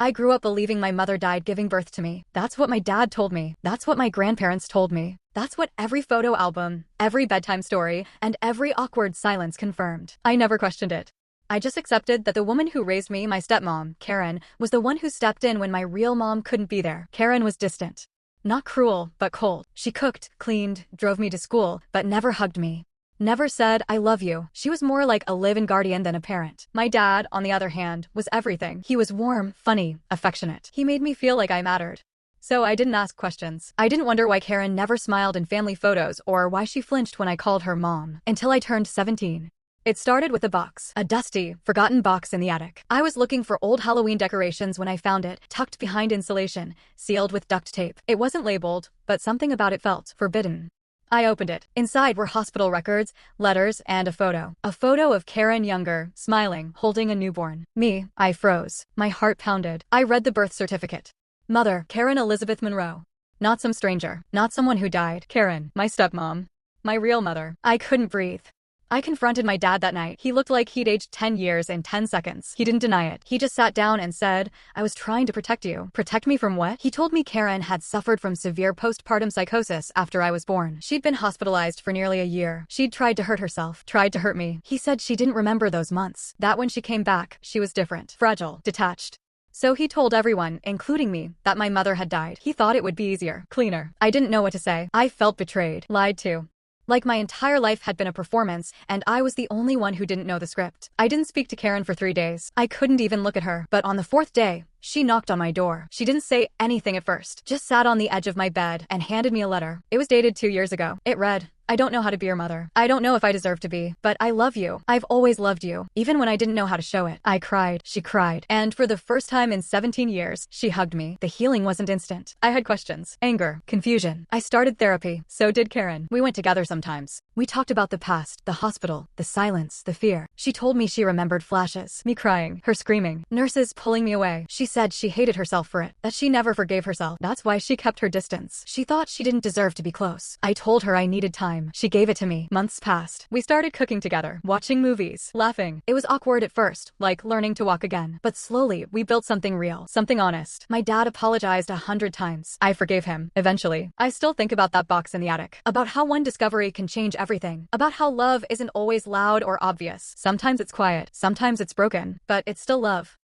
I grew up believing my mother died giving birth to me. That's what my dad told me. That's what my grandparents told me. That's what every photo album, every bedtime story, and every awkward silence confirmed. I never questioned it. I just accepted that the woman who raised me, my stepmom, Karen, was the one who stepped in when my real mom couldn't be there. Karen was distant. Not cruel, but cold. She cooked, cleaned, drove me to school, but never hugged me. Never said, I love you. She was more like a live-in guardian than a parent. My dad, on the other hand, was everything. He was warm, funny, affectionate. He made me feel like I mattered. So I didn't ask questions. I didn't wonder why Karen never smiled in family photos or why she flinched when I called her mom, until I turned 17. It started with a box, a dusty, forgotten box in the attic. I was looking for old Halloween decorations when I found it, tucked behind insulation, sealed with duct tape. It wasn't labeled, but something about it felt forbidden. I opened it. Inside were hospital records, letters, and a photo. A photo of Karen younger, smiling, holding a newborn. Me, I froze. My heart pounded. I read the birth certificate. Mother, Karen Elizabeth Monroe. Not some stranger. Not someone who died. Karen, my stepmom. My real mother. I couldn't breathe. I confronted my dad that night. He looked like he'd aged 10 years in 10 seconds. He didn't deny it. He just sat down and said, I was trying to protect you. Protect me from what? He told me Karen had suffered from severe postpartum psychosis after I was born. She'd been hospitalized for nearly a year. She'd tried to hurt herself, tried to hurt me. He said she didn't remember those months. That when she came back, she was different, fragile, detached. So he told everyone, including me, that my mother had died. He thought it would be easier, cleaner. I didn't know what to say. I felt betrayed, lied to. Like my entire life had been a performance, and I was the only one who didn't know the script. I didn't speak to Karen for 3 days. I couldn't even look at her. But on the 4th day, she knocked on my door. She didn't say anything at first, just sat on the edge of my bed and handed me a letter. It was dated 2 years ago. It read, I don't know how to be your mother. I don't know if I deserve to be, but I love you. I've always loved you, even when I didn't know how to show it. I cried. She cried. And for the first time in 17 years, she hugged me. The healing wasn't instant. I had questions, anger, confusion. I started therapy. So did Karen. We went together sometimes. We talked about the past, the hospital, the silence, the fear. She told me she remembered flashes. Me crying, her screaming, nurses pulling me away. She said she hated herself for it, that she never forgave herself. That's why she kept her distance. She thought she didn't deserve to be close. I told her I needed time. She gave it to me. Months passed. We started cooking together, watching movies, laughing. It was awkward at first, like learning to walk again. But slowly, we built something real, something honest. My dad apologized 100 times. I forgave him, eventually. I still think about that box in the attic, about how one discovery can change everything, about how love isn't always loud or obvious. Sometimes it's quiet, sometimes it's broken, but it's still love.